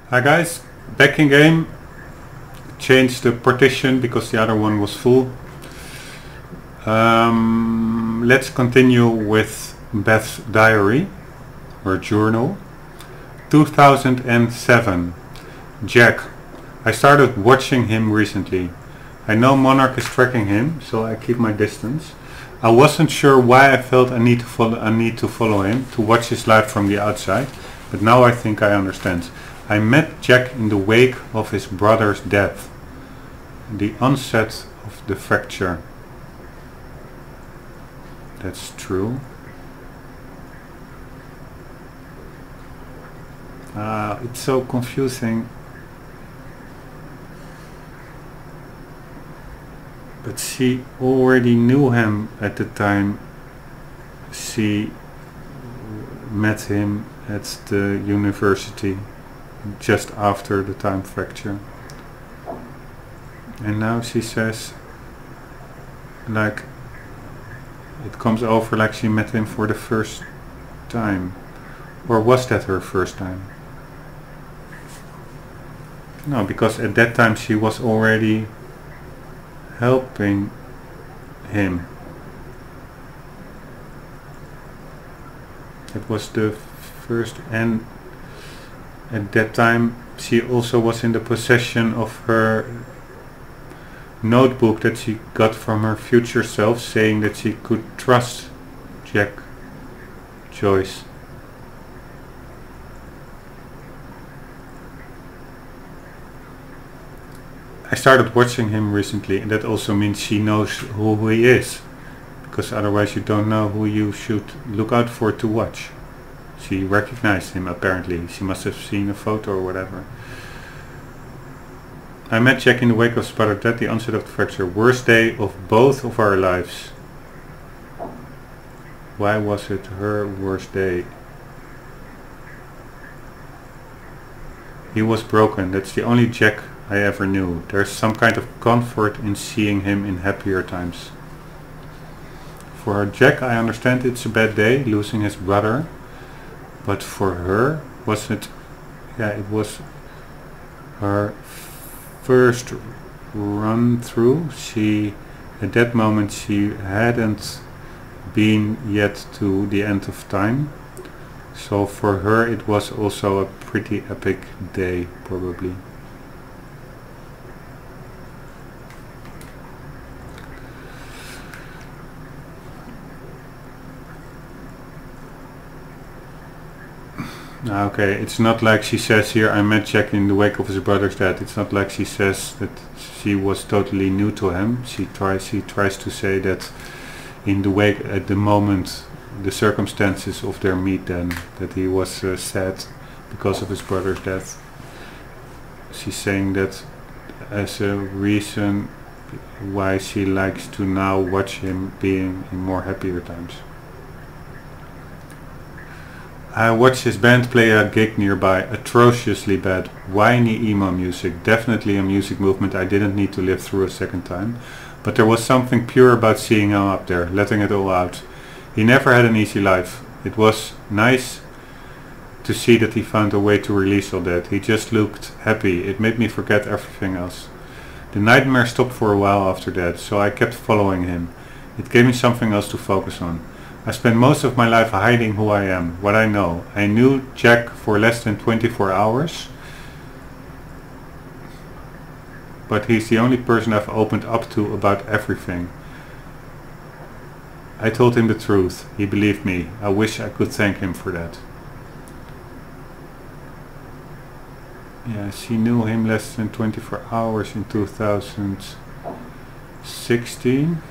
Hi guys, back in game. Changed the partition because the other one was full. Let's continue with Beth's diary or journal. 2007. Jack. I started watching him recently. I know Monarch is tracking him, so I keep my distance. I wasn't sure why I felt I need to follow him, to watch his life from the outside, but now I think I understand. I met Jack in the wake of his brother's death, the onset of the fracture. That's true. It's so confusing. But she already knew him at the time she met him at the university, just after the time fracture. And now she says, like, it comes over like she met him for the first time. Or was that her first time? No, because at that time she was already helping him. It was the first, and at that time she also was in the possession of her notebook that she got from her future self, saying that she could trust Jack Joyce. I started watching him recently, and that also means she knows who he is, because otherwise you don't know who you should look out for to watch. She recognized him apparently. She must have seen a photo or whatever. I met Jack in the wake of his brother's death, the onset of the fracture. Worst day of both of our lives. Why was it her worst day? He was broken. That's the only Jack I ever knew. There's some kind of comfort in seeing him in happier times. For Jack, I understand it's a bad day, losing his brother. But for her, was it... Yeah, it was her first run through. She, at that moment, she hadn't been yet to the end of time. So for her, it was also a pretty epic day, probably. Okay, it's not like she says here, I met Jack in the wake of his brother's death. It's not like she says that she was totally new to him. She tries to say that in the wake, at the moment, the circumstances of their meet, then that he was sad because of his brother's death. She's saying that as a reason why she likes to now watch him being in more happier times. I watched his band play a gig nearby, atrociously bad, whiny emo music, definitely a music movement I didn't need to live through a second time, but there was something pure about seeing him up there, letting it all out. He never had an easy life. It was nice to see that he found a way to release all that. He just looked happy. It made me forget everything else. The nightmare stopped for a while after that, so I kept following him. It gave me something else to focus on. I spent most of my life hiding who I am, what I know. I knew Jack for less than 24 hours, but he's the only person I've opened up to about everything. I told him the truth. He believed me. I wish I could thank him for that. Yeah, she knew him less than 24 hours in 2016.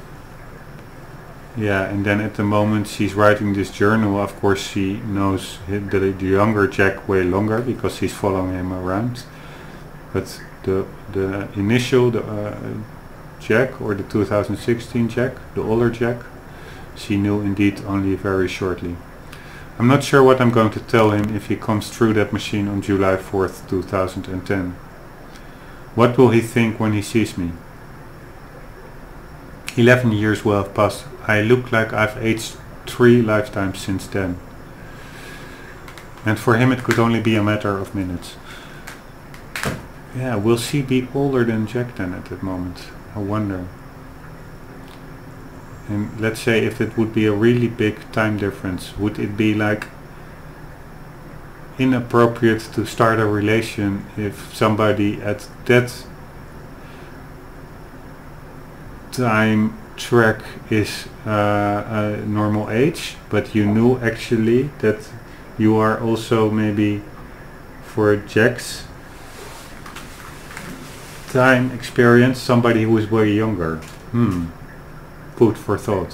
Yeah, and then at the moment she's writing this journal, of course she knows the younger Jack way longer because she's following him around. But the initial Jack, or the 2016 Jack, the older Jack, she knew indeed only very shortly. I'm not sure what I'm going to tell him if he comes through that machine on July 4th, 2010. What will he think when he sees me? 11 years will have passed. I look like I've aged 3 lifetimes since then. And for him it could only be a matter of minutes. Yeah, will she be older than Jack then at that moment? I wonder. And let's say if it would be a really big time difference, would it be like inappropriate to start a relation if somebody at that time track is a normal age, but you knew actually that you are also maybe for Jack's time experience somebody who is way younger? Food for thought.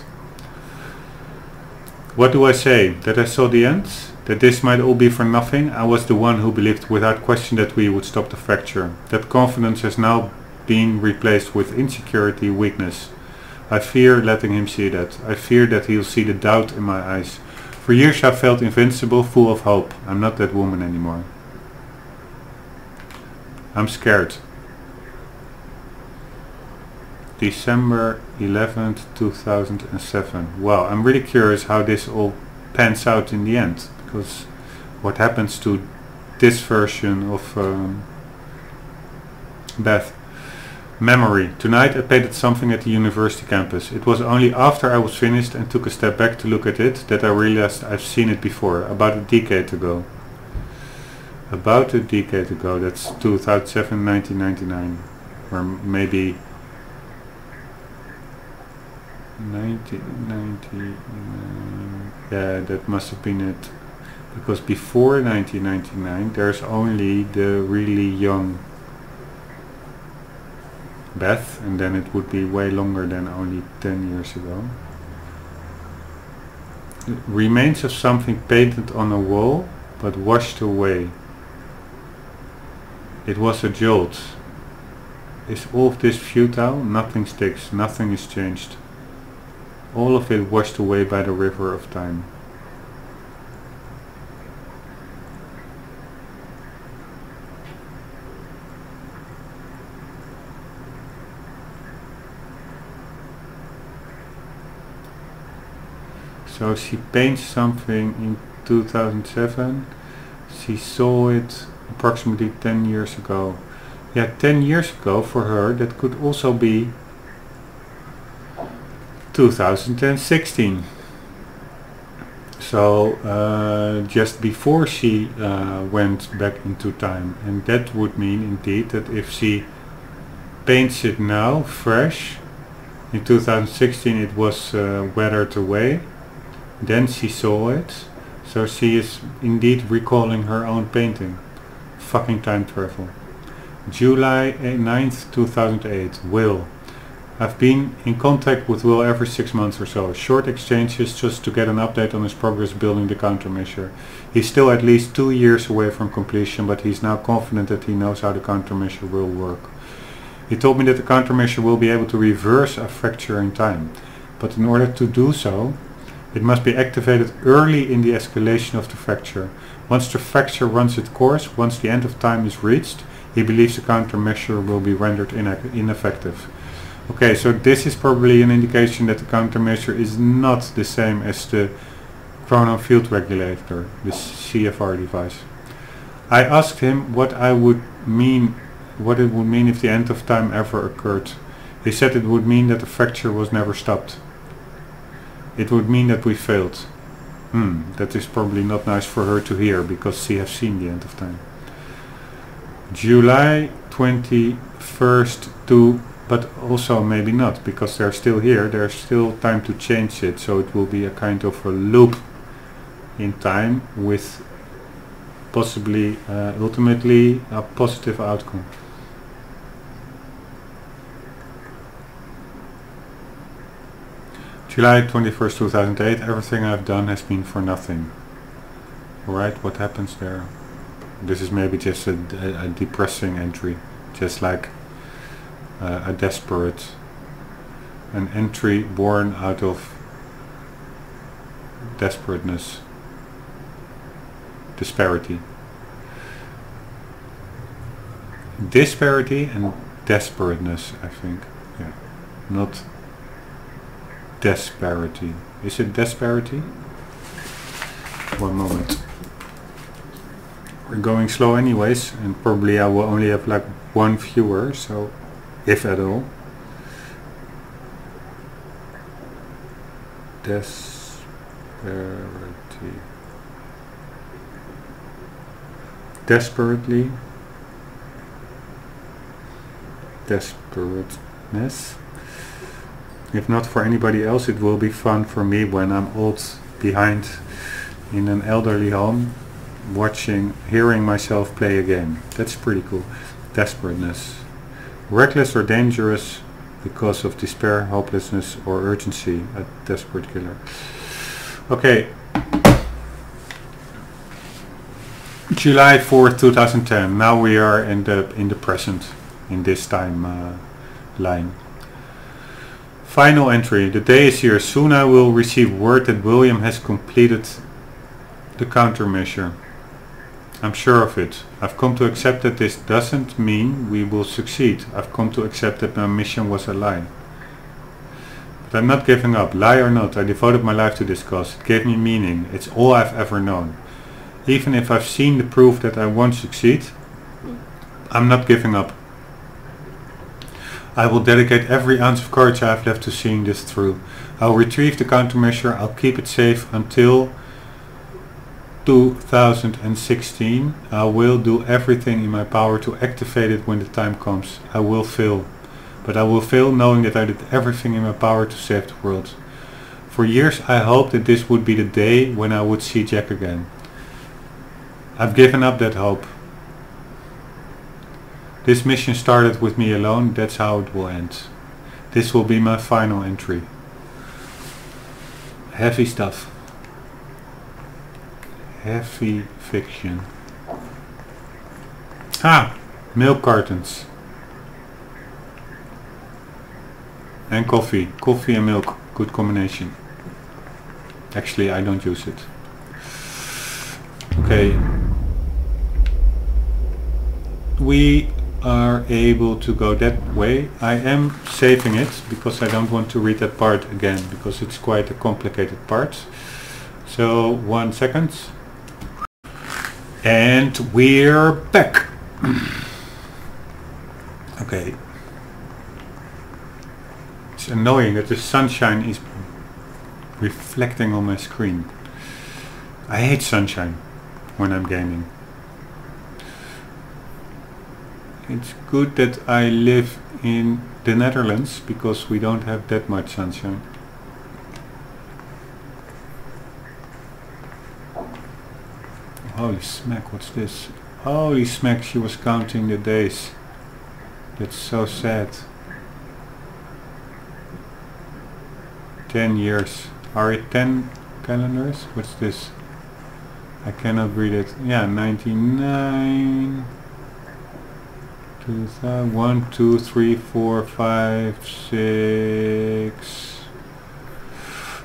What do I say? That I saw the end? That this might all be for nothing? I was the one who believed without question that we would stop the fracture. That confidence has now been replaced with insecurity, weakness. I fear letting him see that. I fear that he'll see the doubt in my eyes. For years I felt invincible, full of hope. I'm not that woman anymore. I'm scared. December 11th, 2007. Wow, I'm really curious how this all pans out in the end, because what happens to this version of Beth. Memory. Tonight I painted something at the university campus. It was only after I was finished and took a step back to look at it that I realized I've seen it before, about a decade ago. About a decade ago, that's 2007, 1999, or maybe 1999, yeah, that must have been it, because before 1999 there's only the really young Beth, and then it would be way longer than only 10 years ago. Remains of something painted on a wall but washed away. It was a jolt. Is all of this futile? Nothing sticks, nothing is changed. All of it washed away by the river of time. So she paints something in 2007. She saw it approximately 10 years ago. Yeah, 10 years ago for her that could also be 2016. So just before she went back into time, and that would mean indeed that if she paints it now fresh, in 2016 it was weathered away, then she saw it, so she is indeed recalling her own painting. Fucking time travel. July 9th 2008. Will. I've been in contact with Will every 6 months or so. Short exchanges just to get an update on his progress building the countermeasure. He's still at least 2 years away from completion, but he's now confident that he knows how the countermeasure will work. He told me that the countermeasure will be able to reverse a fracture in time, but in order to do so, it must be activated early in the escalation of the fracture. Once the fracture runs its course, once the end of time is reached, he believes the countermeasure will be rendered ineffective. Okay, so this is probably an indication that the countermeasure is not the same as the chrono field regulator, the CFR device. I asked him what it would mean if the end of time ever occurred. He said it would mean that the fracture was never stopped. It would mean that we failed. That is probably not nice for her to hear, because she has seen the end of time. July 21st to, but also maybe not, because they're still here, there's still time to change it, so it will be a kind of a loop in time with possibly ultimately a positive outcome. July 21st 2008. Everything I've done has been for nothing. Alright, what happens there? This is maybe just a depressing entry, just like a desperate, an entry born out of desperateness, disparity and desperateness, I think. Yeah, not disparity. Is it disparity? One moment. we're going slow anyways, and probably I will only have like one viewer, so if at all. Desperateness. If not for anybody else, it will be fun for me when I'm old behind in an elderly home, hearing myself play a game. That's pretty cool. Desperateness. Reckless or dangerous because of despair, hopelessness or urgency. A desperate killer. Okay. July 4th, 2010. Now we are in the present, in this time line. Final entry. The day is here. Soon I will receive word that William has completed the countermeasure. I'm sure of it. I've come to accept that this doesn't mean we will succeed. I've come to accept that my mission was a lie. But I'm not giving up. Lie or not, I devoted my life to this cause. It gave me meaning. It's all I've ever known. Even if I've seen the proof that I won't succeed, I'm not giving up. I will dedicate every ounce of courage I have left to seeing this through. I'll retrieve the countermeasure. I'll keep it safe until 2016. I will do everything in my power to activate it when the time comes. I will fail. But I will fail knowing that I did everything in my power to save the world. For years I hoped that this would be the day when I would see Jack again. I've given up that hope. This mission started with me alone. That's how it will end. This will be my final entry. Heavy stuff. Heavy fiction. Milk cartons. And coffee. Coffee and milk. Good combination. Actually, I don't use it. Okay. We are able to go that way. I am saving it because I don't want to read that part again because it's quite a complicated part. So 1 second. And we're back. Okay. It's annoying that the sunshine is reflecting on my screen. I hate sunshine when I'm gaming. It's good that I live in the Netherlands because we don't have that much sunshine. Holy smack, what's this? Holy smack, she was counting the days. That's so sad. 10 years. Are it 10 calendars? What's this? I cannot read it. Yeah, 99. 2000, 1, 2, 3, 4, 5, 6,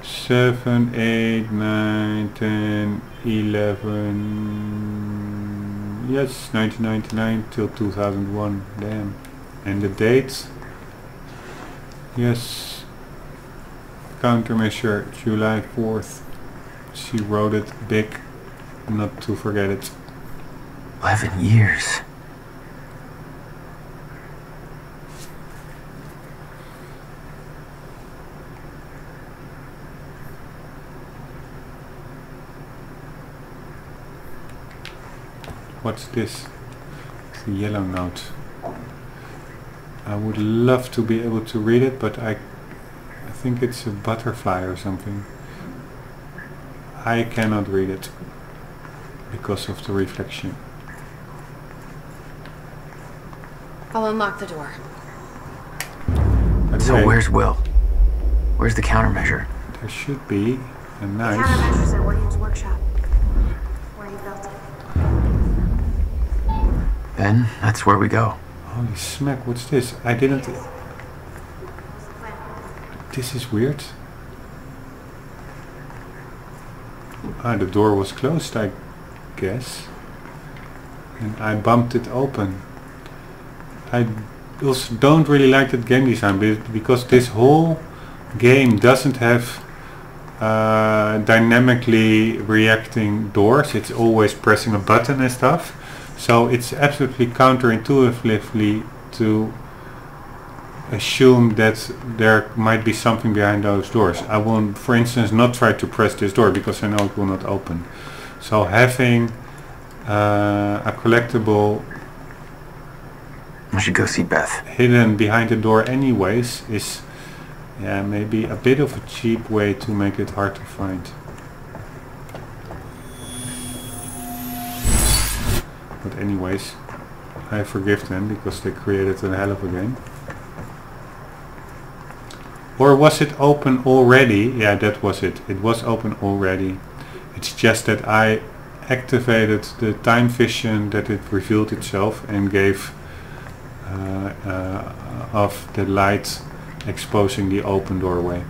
7, 8, 9, 10, 11. Yes, 1999 till 2001. Damn. And the date? Yes. Countermeasure, July 4th. She wrote it big, not to forget it. 11 years. What's this? It's a yellow note. I would love to be able to read it, but I think it's a butterfly or something. I cannot read it because of the reflection. I'll unlock the door. Okay. So where's Will? Where's the countermeasure? There should be a nice... The countermeasure's at William's workshop, where he built it. Then that's where we go. Holy smack, what's this? I didn't... This is weird. Ah, the door was closed, I guess. And I bumped it open. I also don't really like that game design because this whole game doesn't have dynamically reacting doors. It's always pressing a button and stuff. So it's absolutely counterintuitively to assume that there might be something behind those doors. I will, for instance, not try to press this door because I know it will not open. So having a collectible I should go see Beth. hidden behind the door anyways is maybe a bit of a cheap way to make it hard to find. But anyways, I forgive them because they created a hell of a game. Or was it open already? Yeah, that was it. It was open already. It's just that I activated the time vision that it revealed itself and gave of the light exposing the open doorway.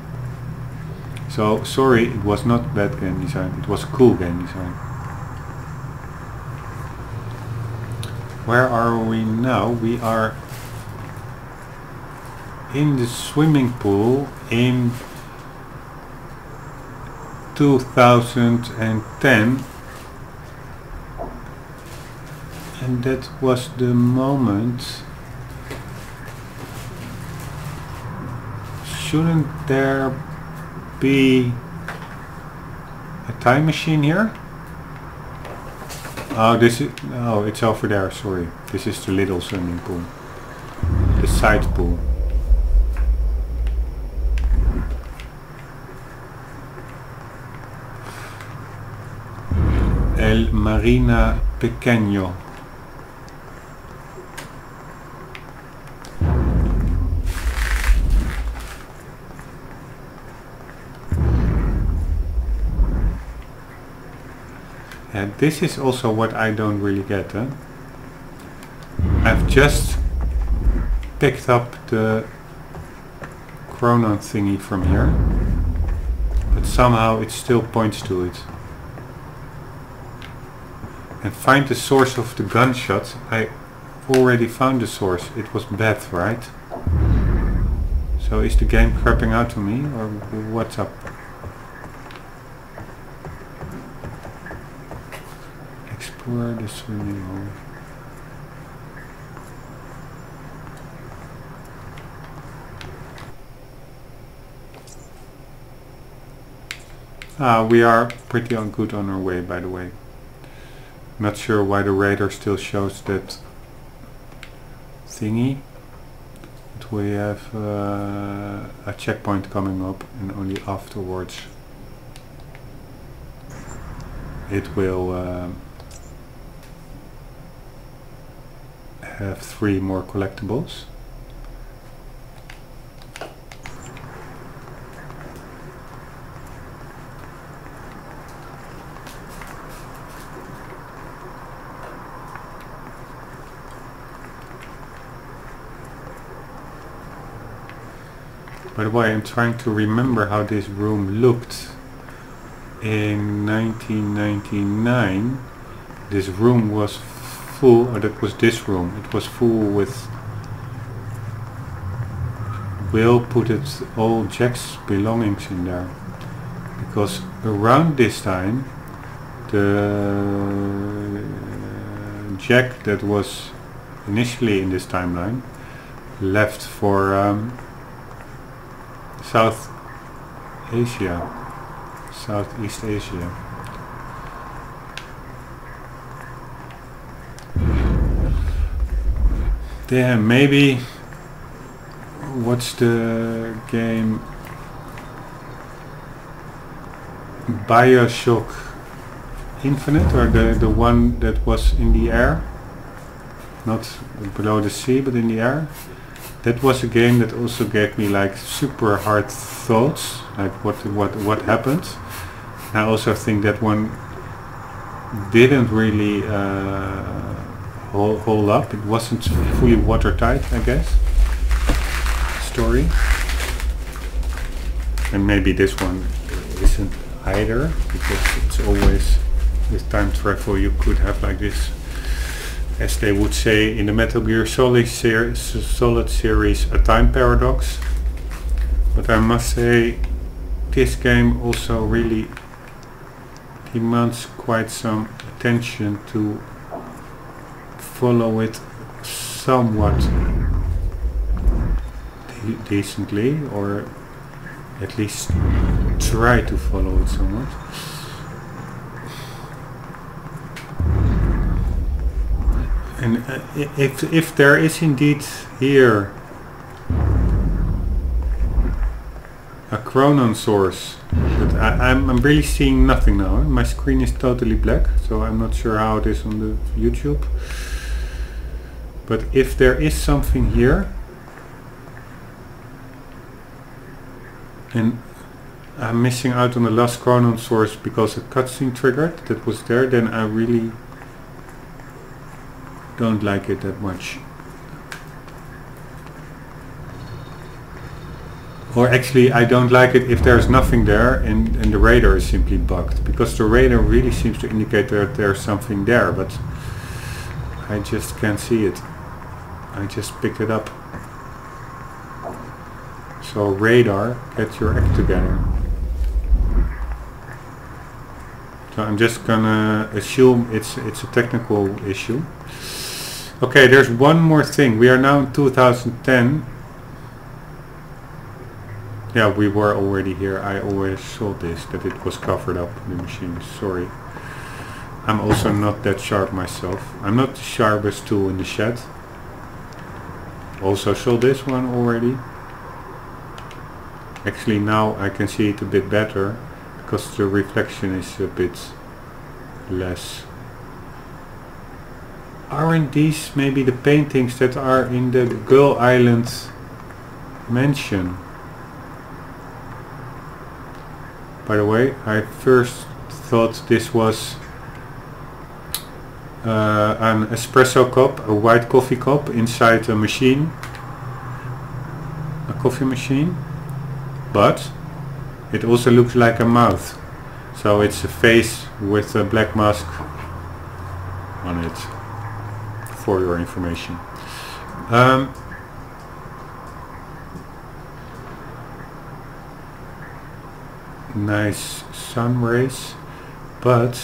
So sorry, it was not bad game design. It was cool game design. Where are we now? We are in the swimming pool in 2010, and that was the moment. Shouldn't there be a time machine here? Oh, this is, oh, it's over there, sorry. This is the little swimming pool. The side pool. El Marina Pequeño. This is also what I don't really get. I've just picked up the chronon thingy from here, but somehow it still points to it. And find the source of the gunshot. I already found the source. It was Beth, right? So is the game crapping out to me, or what's up? Explore the swimming hole. We are pretty good on our way, by the way. Not sure why the radar still shows that thingy, but we have a checkpoint coming up, and only afterwards it will have 3 more collectibles. By the way, I'm trying to remember how this room looked. In 1999, this room was full, or that was this room. It was full with... Will put it all Jack's belongings in there. Because around this time, the Jack that was initially in this timeline left for South Asia, Southeast Asia. Damn, maybe, what's the game? Bioshock Infinite, or the one that was in the air? Not below the sea, but in the air. That was a game that also gave me like super hard thoughts, like what happened. And I also think that one didn't really hold up. It wasn't fully watertight, I guess. Story. And maybe this one isn't either, because it's always with time travel you could have like this, as they would say in the Metal Gear Solid series, a time paradox. But I must say, this game also really demands quite some attention to follow it somewhat decently, or at least try to follow it somewhat. And if there is indeed here a Chronon source, but I'm really seeing nothing now. My screen is totally black, so I'm not sure how it is on the YouTube. But if there is something here, and I'm missing out on the last Chronon source because a cutscene triggered that was there, then I really don't like it that much. Or actually, I don't like it if there's nothing there and the radar is simply bugged, because the radar really seems to indicate that there's something there, but I just can't see it. I just picked it up. So radar, get your act together. So I'm just gonna assume it's a technical issue. Okay, there's one more thing. We are now in 2010. Yeah, we were already here. I always saw this, that it was covered up, the machine. Sorry. I'm also not that sharp myself. I'm not the sharpest tool in the shed. Also saw this one already. Actually now I can see it a bit better because the reflection is a bit less. Aren't these maybe the paintings that are in the Gull Island mansion? By the way, I first thought this was an espresso cup, a white coffee cup inside a machine, a coffee machine, but it also looks like a mouth, so it's a face with a black mask on it, for your information. Nice sun rays, but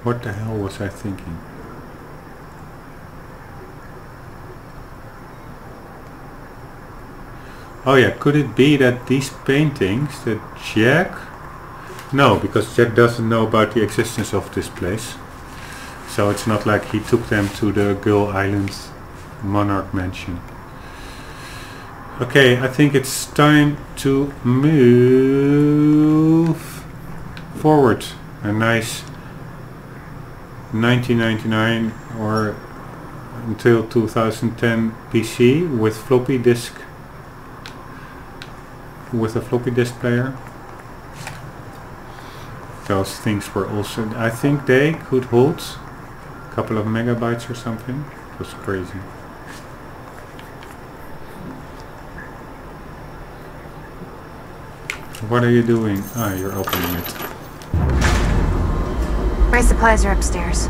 what the hell was I thinking? Oh yeah, could it be that these paintings, that Jack... No, because Jack doesn't know about the existence of this place. So it's not like he took them to the Gull Island Monarch Mansion. Okay, I think it's time to move forward. A nice 1999 or until 2010 PC with floppy disk, with a floppy disk player. Those things were also, I think they could hold a couple of megabytes or something. It was crazy. What are you doing? Ah, you're opening it. My supplies are upstairs.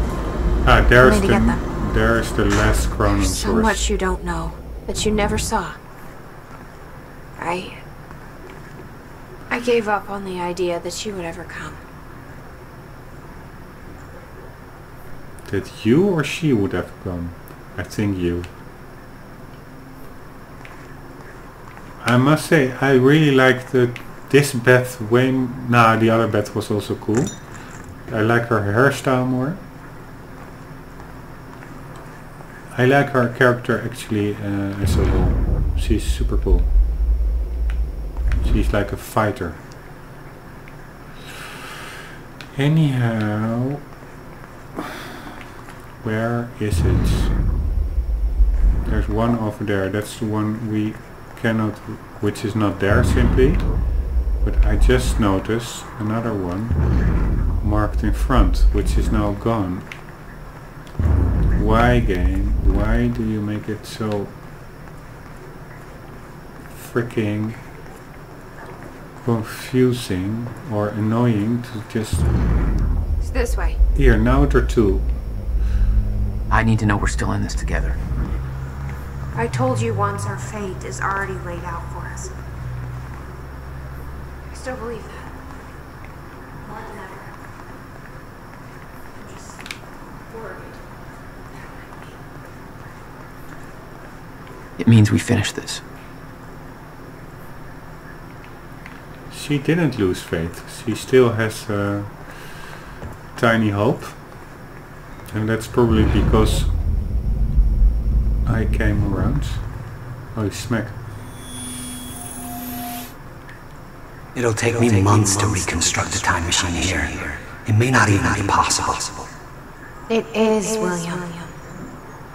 Ah, there's the last Chronon There's so source. much you don't know that you never saw. I gave up on the idea that she would ever come. That you or she would have come? I think you. I must say, I really like this Beth way. Nah, the other Beth was also cool. I like her hairstyle more. I like her character actually as a whole. She's super cool. She's like a fighter. Anyhow, where is it? There's one over there. That's the one we cannot, which is not there simply. But I just noticed another one marked in front, which is now gone. Why, game? Why do you make it so freaking confusing or annoying to just... It's this way. Here, now there are two. I need to know we're still in this together. I told you once our fate is already laid out for us. I still believe that. More than ever. I'm just worried. It means we finish this. She didn't lose faith. She still has a tiny hope. And that's probably because I came around. Holy smack. It'll take me months to reconstruct a time machine here. It may not even be possible. It is, William.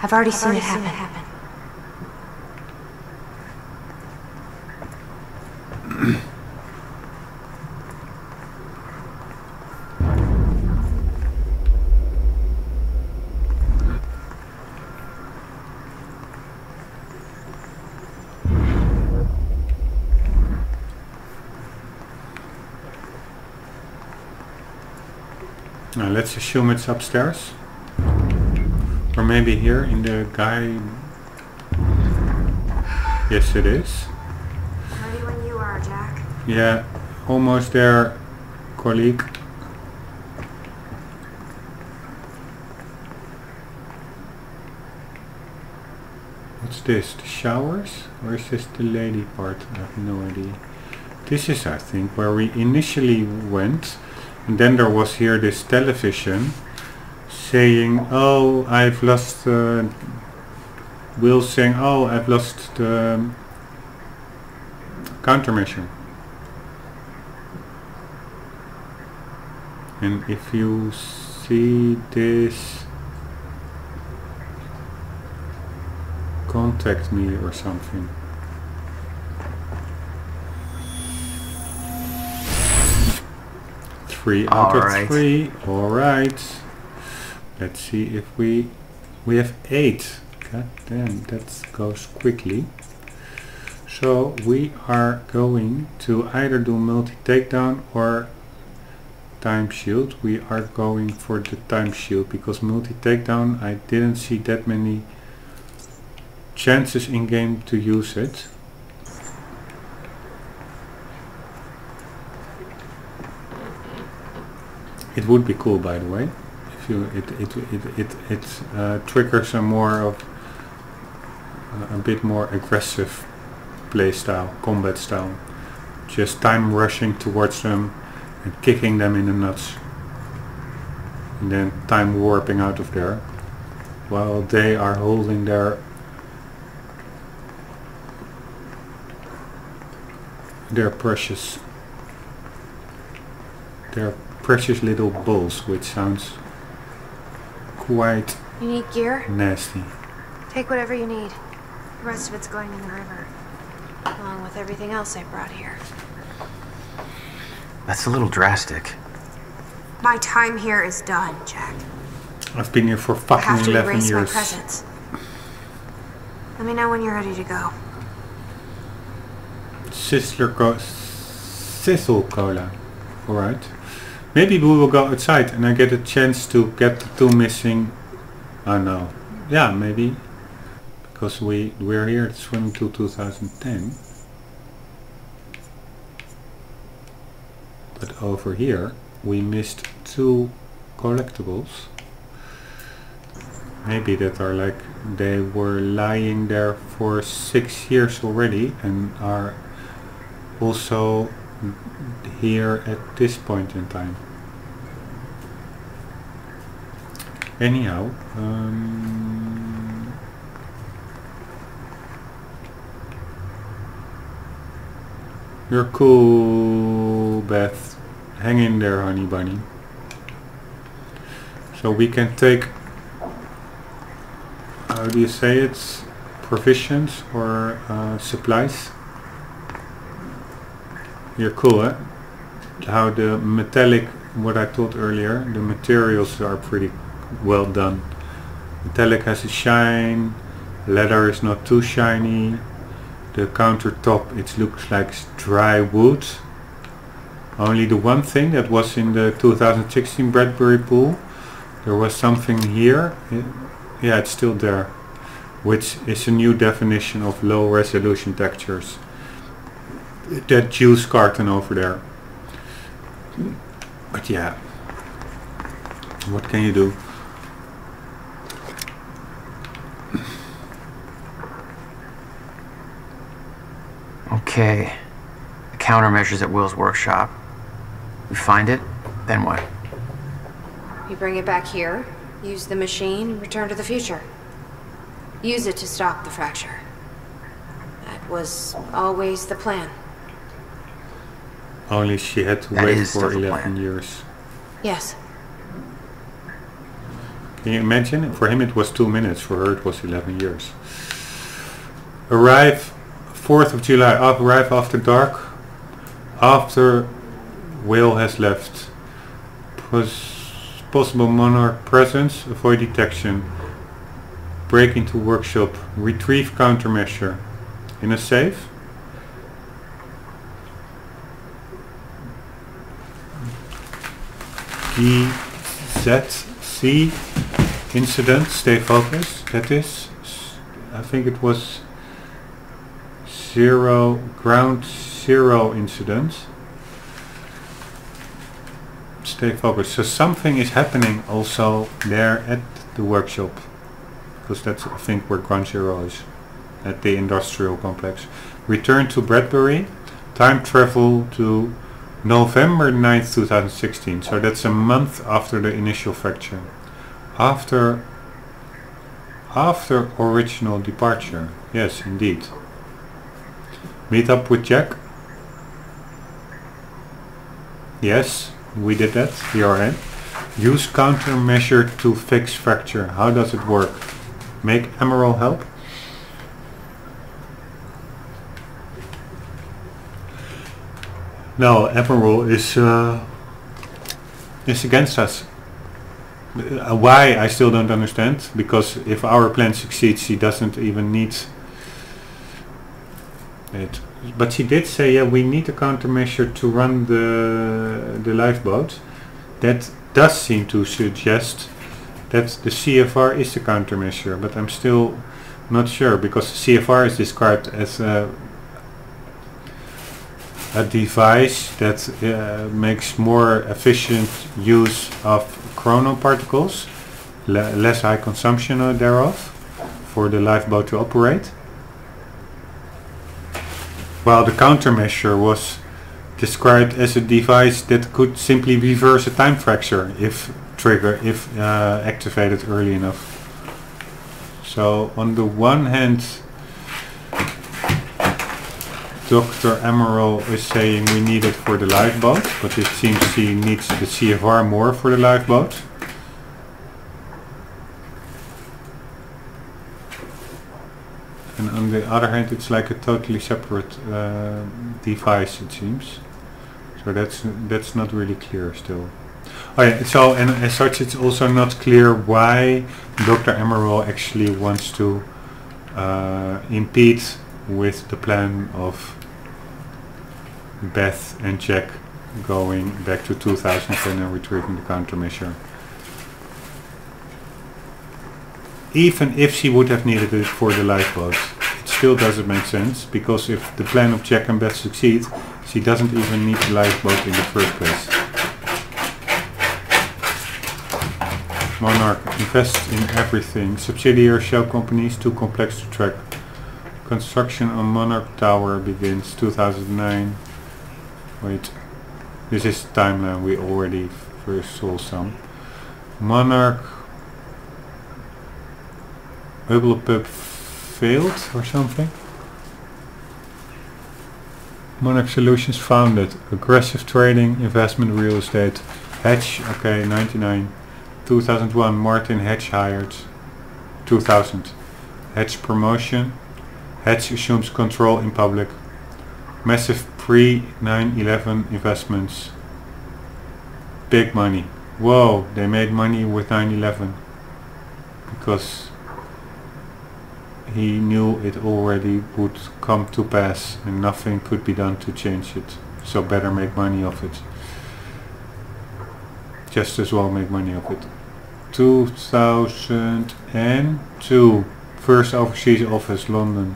I've already seen it happen. Now let's assume it's upstairs. Or maybe here in the guy... Yes, it is. Ready when you are, Jack. Yeah, almost there, colleague. What's this? The showers? Or is this the lady part? I have no idea. This is, I think, where we initially went. And then there was here this television saying, oh, I've lost... Will saying, oh, I've lost the countermeasure. And if you see this, contact me or something. Three out of 3. Alright. Let's see if we have 8. God damn, that goes quickly. So we are going to either do multi-takedown or time shield. We are going for the time shield because multi-takedown, I didn't see that many chances in game to use it. It would be cool, by the way, if you it triggers a more of a bit more aggressive play style, combat style. Just time rushing towards them and kicking them in the nuts, and then time warping out of there while they are holding their precious little balls, which sounds quite You need gear? nasty. Take whatever you need. The rest of it's going in the river. Along with everything else I brought here. That's a little drastic. My time here is done, Jack. I've been here for I fucking have to 11 erase my years. presence. Let me know when you're ready to go. Sizzle cola. Alright. Maybe we will go outside and I get a chance to get the 2 missing. Oh no. Yeah, maybe. Because we're here swimming till 2010. But over here we missed 2 collectibles. Maybe that are like they were lying there for 6 years already and are also here at this point in time. Anyhow, you're cool, Beth. Hang in there, honey bunny. So we can take, how do you say it, provisions or supplies. You're cool, eh? How the metallic, what I told earlier, the materials are pretty well done. Metallic has a shine, leather is not too shiny, the countertop it looks like dry wood. Only the one thing that was in the 2016 Bradbury pool, there was something here. Yeah, it's still there. which is a new definition of low resolution textures. That juice carton over there. But yeah, what can you do? Okay. The countermeasures at Will's workshop. We find it, then what? You bring it back here, use the machine, and return to the future. Use it to stop the fracture. That was always the plan. Only she had to That wait is for still the 11 plan. years. Yes. Can you imagine? For him it was 2 minutes, for her it was 11 years. Arrive 4th of July, arrive after dark, after Will has left. Possible Monarch presence, avoid detection. Break into workshop, retrieve countermeasure. In a safe? GZC incident, stay focused. That is, I think it was ground zero incident. Stay focused. So something is happening also there at the workshop, because that's I think where ground zero is, at the industrial complex. Return to Bradbury. Time travel to November 9th 2016. So that's a month after the initial fracture. After original departure. Yes, indeed. Meet up with Jack. Yes, we did that. ERN. Use countermeasure to fix fracture. How does it work? Make Emerald help? No, Emerald is against us. Why, I still don't understand. Because if our plan succeeds, she doesn't even need it. But she did say, yeah, we need a countermeasure to run the lifeboat. That does seem to suggest that the CFR is the countermeasure, but I'm still not sure, because CFR is described as a device that makes more efficient use of chronoparticles, less high consumption thereof, for the lifeboat to operate. While the countermeasure was described as a device that could simply reverse a time fracture if activated early enough. So on the one hand, Dr. Emerald is saying we need it for the lifeboat, but it seems she needs the CFR more for the lifeboat. And on the other hand, it's like a totally separate device, it seems. So that's not really clear still. Oh yeah, so and as such, it's also not clear why Dr. Emerald actually wants to impede with the plan of Beth and Jack going back to 2010 and retrieving the countermeasure. Even if she would have needed it for the lifeboat, it still doesn't make sense, because if the plan of Jack and Beth succeeds, she doesn't even need the lifeboat in the first place. Monarch invests in everything. Subsidiary shell companies too complex to track. Construction on Monarch Tower begins 2009. Wait, this is the timeline we already first saw some. Monarch Hubblepub failed or something. Monarch Solutions founded. Aggressive trading, investment, real estate. Hedge, okay, 99. 2001, Martin Hedge hired. 2000. Hedge promotion. Hedge assumes control in public. Massive pre-9/11 investments. Big money. Whoa, they made money with 9/11. Because he knew it already would come to pass and nothing could be done to change it. So better make money of it. Just as well make money of it. 2002. First Overseas Office, London.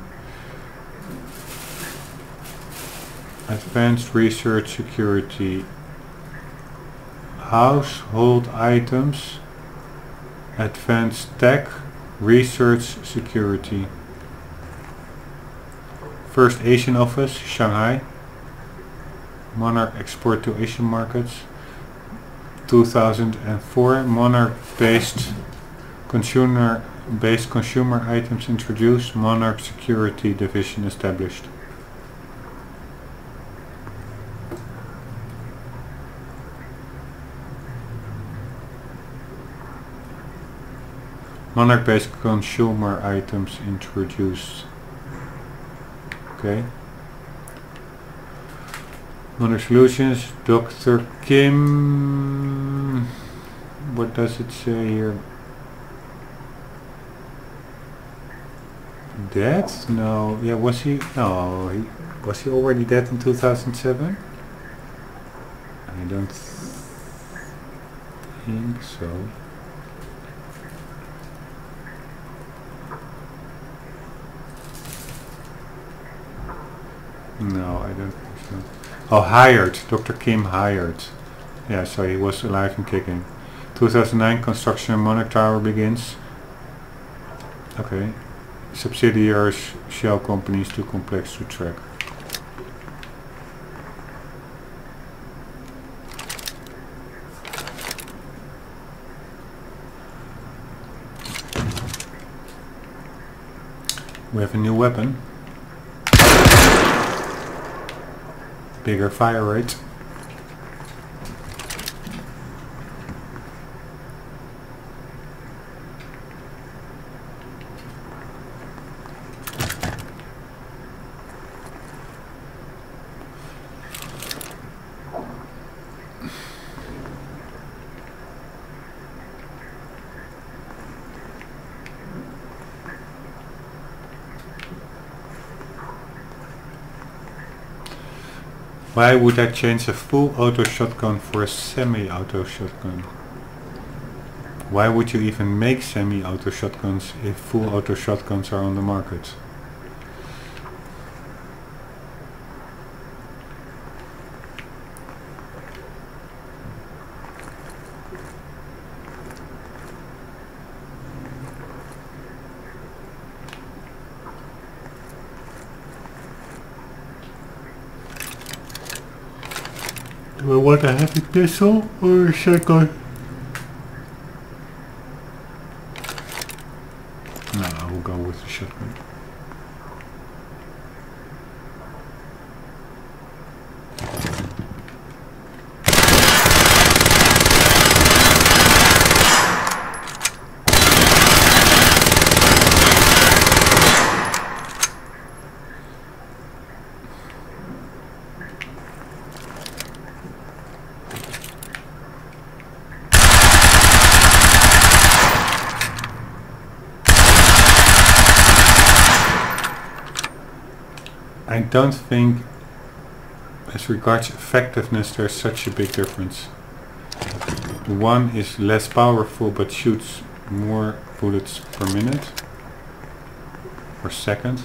Advanced Research Security. Household items. Advanced Tech. Research Security. First Asian Office, Shanghai. Monarch export to Asian markets. 2004. Monarch-based consumer items introduced. Monarch Security Division established. Monarch-based consumer items introduced. Okay. Monarch Solutions, Dr. Kim. What does it say here? Dead? No. Yeah, was he? No. Was he already dead in 2007? I don't think so. No, I don't think so. Oh, hired. Dr. Kim hired. Yeah, so he was alive and kicking. 2009, construction of Monarch Tower begins. Okay. Subsidiaries, shell companies, too complex to track. We have a new weapon. Bigger fire rate. Why would I change a full auto shotgun for a semi-auto shotgun? Why would you even make semi-auto shotguns if full auto shotguns are on the market? Do I want a heavy pistol or a shotgun? No, I will go with the shotgun. I don't think, as regards effectiveness, there's such a big difference. One is less powerful but shoots more bullets per minute or second.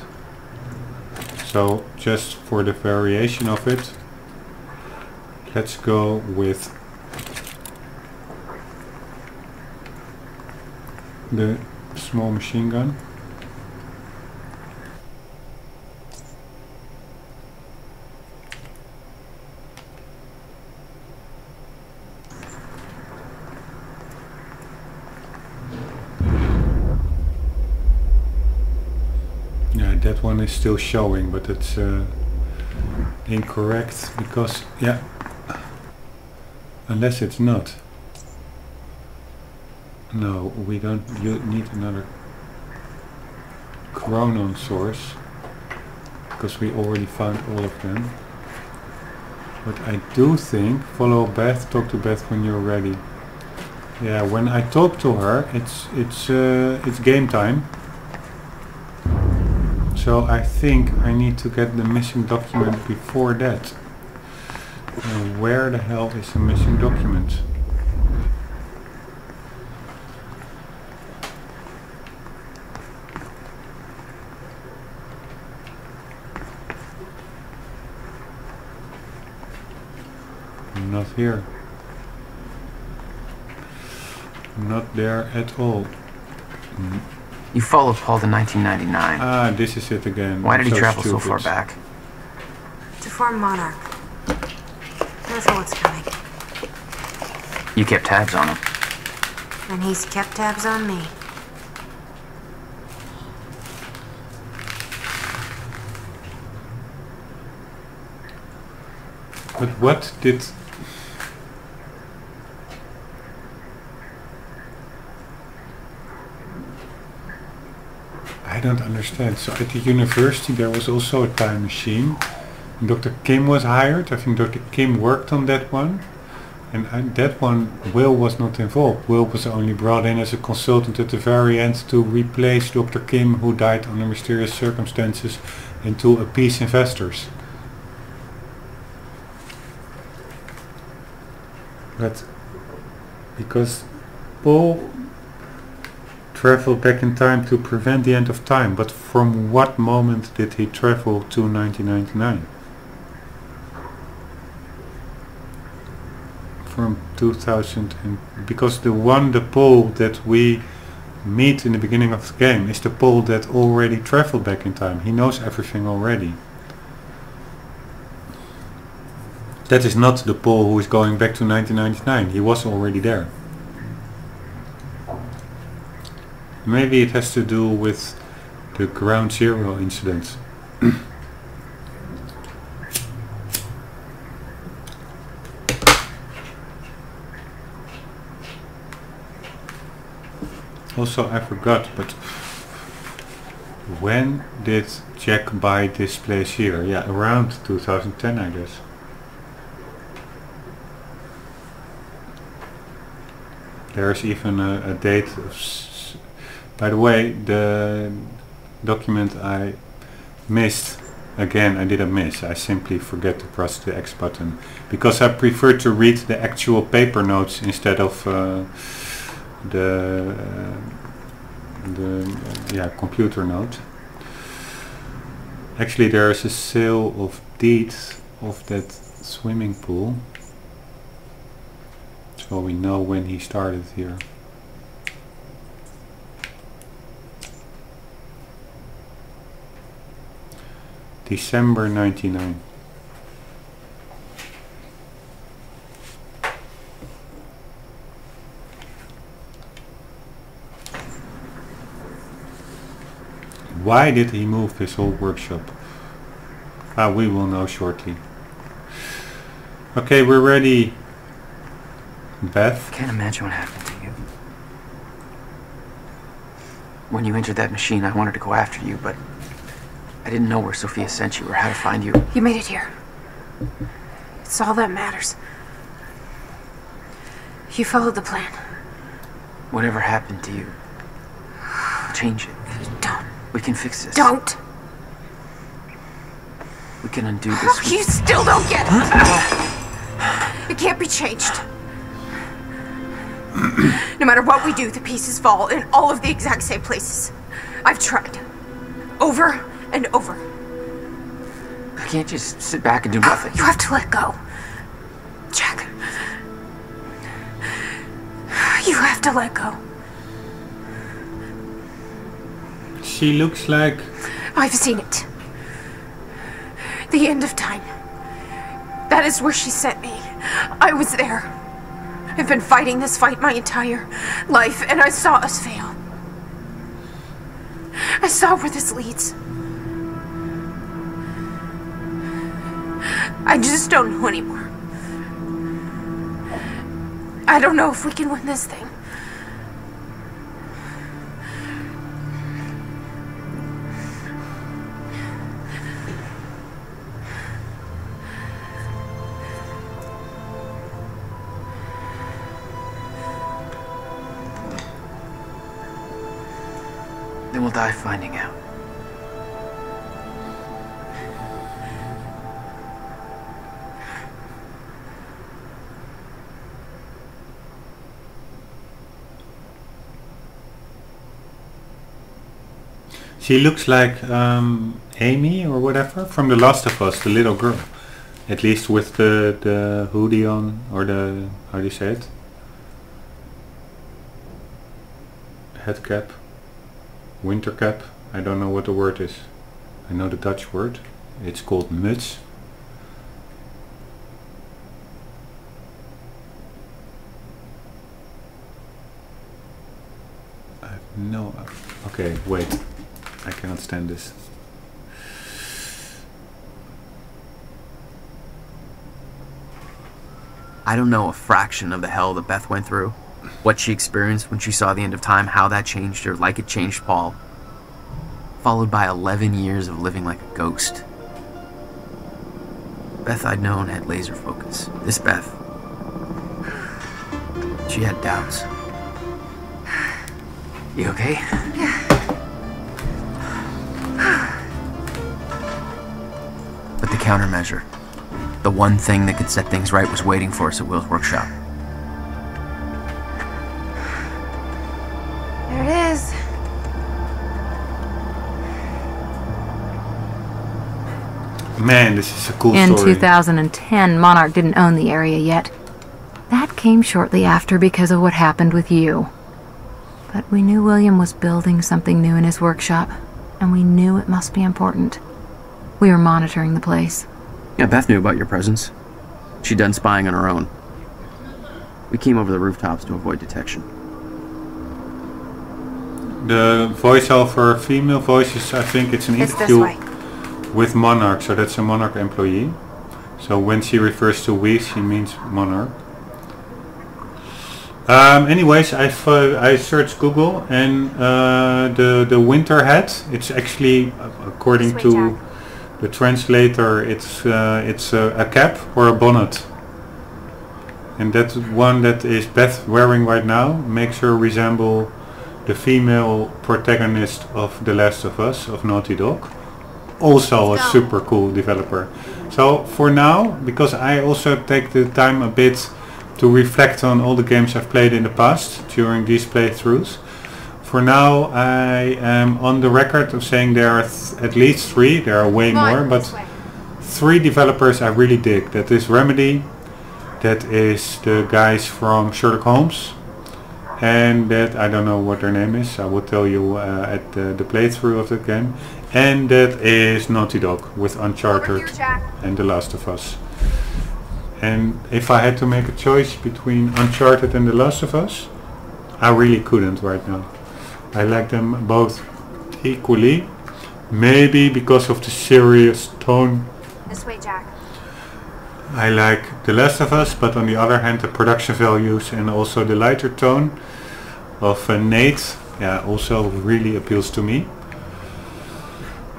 So just for the variation of it, let's go with the small machine gun. That one is still showing, but it's incorrect because, yeah, unless it's not. No, we don't need another Chronon source because we already found all of them. But I do think, follow Beth, talk to Beth when you're ready. Yeah, when I talk to her, it's game time. So I think I need to get the missing document before that. Where the hell is the missing document? Not here. Not there at all. You followed Paul to 1999. Ah, this is it again. Why did he So travel so stupid. far back? To form Monarch. Careful what's coming. You kept tabs on him. And he's kept tabs on me. But what did... I don't understand. So at the university there was also a time machine. And Dr. Kim was hired. I think Dr. Kim worked on that one. And that one, Will was not involved. Will was only brought in as a consultant at the very end to replace Dr. Kim, who died under mysterious circumstances, and to appease investors. But because Paul traveled back in time to prevent the end of time, but from what moment did he travel to 1999? From 2000, because the Paul that we meet in the beginning of the game is the Paul that already traveled back in time. He knows everything already. That is not the Paul who is going back to 1999. He was already there. Maybe it has to do with the Ground Zero incident. Also, I forgot, but when did Jack buy this place here? Yeah, around 2010, I guess. There's even a date of... By the way, the document I missed, again I didn't miss, I simply forget to press the X button. Because I prefer to read the actual paper notes instead of the computer note. Actually there is a sale of deeds of that swimming pool. So we know when he started here. December 99. Why did he move his whole workshop? We will know shortly. Okay, we're ready. Beth? Can't imagine what happened to you. When you entered that machine, I wanted to go after you, but I didn't know where Sophia sent you or how to find you. You made it here. It's all that matters. You followed the plan. Whatever happened to you, change it. Don't. We can fix this. Don't. We can undo this. You still don't get it. It can't be changed. No matter what we do, the pieces fall in all of the exact same places. I've tried. Over and over. I can't just sit back and do nothing. You have to let go. Jack. You have to let go. She looks like... I've seen it. The end of time. That is where she sent me. I was there. I've been fighting this fight my entire life, and I saw us fail. I saw where this leads. I just don't know anymore. I don't know if we can win this thing. Then we'll die finding out. She looks like Amy or whatever from The Last of Us, the little girl. At least with the hoodie on, or the, how do you say it? Head cap. Winter cap. I don't know what the word is. I know the Dutch word. It's called muts. I have no... Okay, wait. I cannot stand this. I don't know a fraction of the hell that Beth went through. What she experienced when she saw the end of time, how that changed her like it changed Paul. Followed by 11 years of living like a ghost. Beth I'd known had laser focus. This Beth, she had doubts. You okay? Yeah. But the countermeasure, the one thing that could set things right, was waiting for us at Will's workshop. There it is. Man, this is a cool In story. 2010, Monarch didn't own the area yet. That came shortly after because of what happened with you. But we knew William was building something new in his workshop, and we knew it must be important. We were monitoring the place. Yeah, Beth knew about your presence. She'd done spying on her own. We came over the rooftops to avoid detection. The voiceover female voices, I think it's an It's this interview way. with Monarch, so that's a Monarch employee. So when she refers to we, she means Monarch. Anyways, I searched Google, and the winter hat, it's actually, according This way, to Jack. the translator, it's a cap or a bonnet. And that one that is Beth wearing right now makes her resemble the female protagonist of The Last of Us, of Naughty Dog. Also a Let's go. super cool developer. So for now, because I also take the time a bit to reflect on all the games I've played in the past during these playthroughs. For now, I am on the record of saying there are at least 3, there are way Come on, more, this but way. 3 developers I really dig. That is Remedy, that is the guys from Sherlock Holmes, and that, I don't know what their name is, I will tell you at the playthrough of the game, and that is Naughty Dog with Over Uncharted here, Jack. and The Last of Us. And if I had to make a choice between Uncharted and The Last of Us, I really couldn't right now. I like them both equally, maybe because of the serious tone. This way, Jack. I like The Last of Us, but on the other hand, the production values and also the lighter tone of Nate, yeah, also really appeals to me.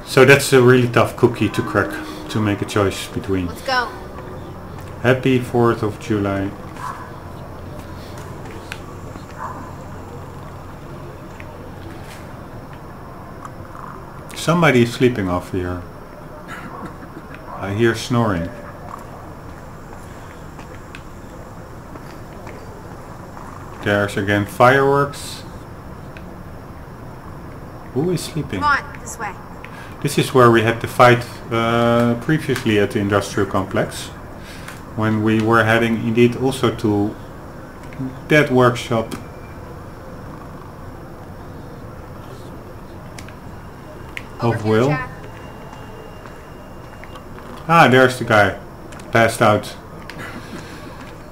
So that's a really tough cookie to crack, to make a choice between. Let's go. Happy 4th of July. Somebody is sleeping off here. I hear snoring. There's again fireworks. Who is sleeping? Come on, this way. This is where we had the fight previously at the industrial complex, when we were heading indeed also to that workshop. Over Of here, Will. Jack. Ah, there's the guy, passed out.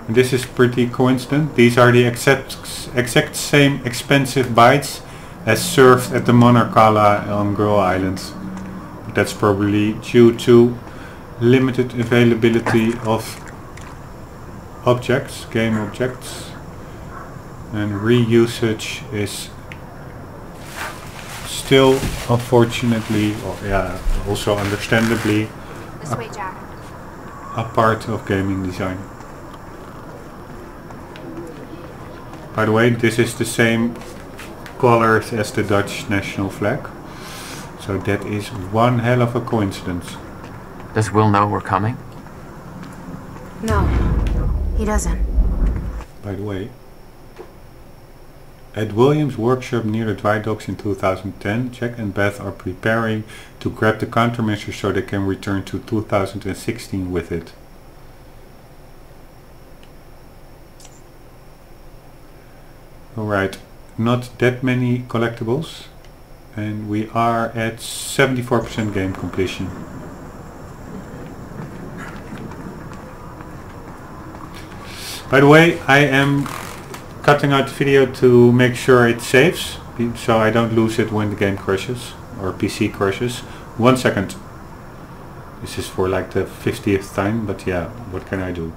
And this is pretty coincident. These are the exact same expensive bites as served at the Monarchala on Girl Island. But that's probably due to limited availability of objects, game objects, and reusage is still, unfortunately, or yeah, also understandably, This way, Jack. a part of gaming design. By the way, this is the same colors as the Dutch national flag, so that is one hell of a coincidence. Does Will know we're coming? No, he doesn't. By the way, at William's workshop near the dry docks in 2010, Jack and Beth are preparing to grab the countermeasure so they can return to 2016 with it. Alright, not that many collectibles, and we are at 74% game completion. By the way, I am cutting out the video to make sure it saves, so I don't lose it when the game crashes, or PC crashes. 1 second. This is for like the 50th time, but yeah, what can I do?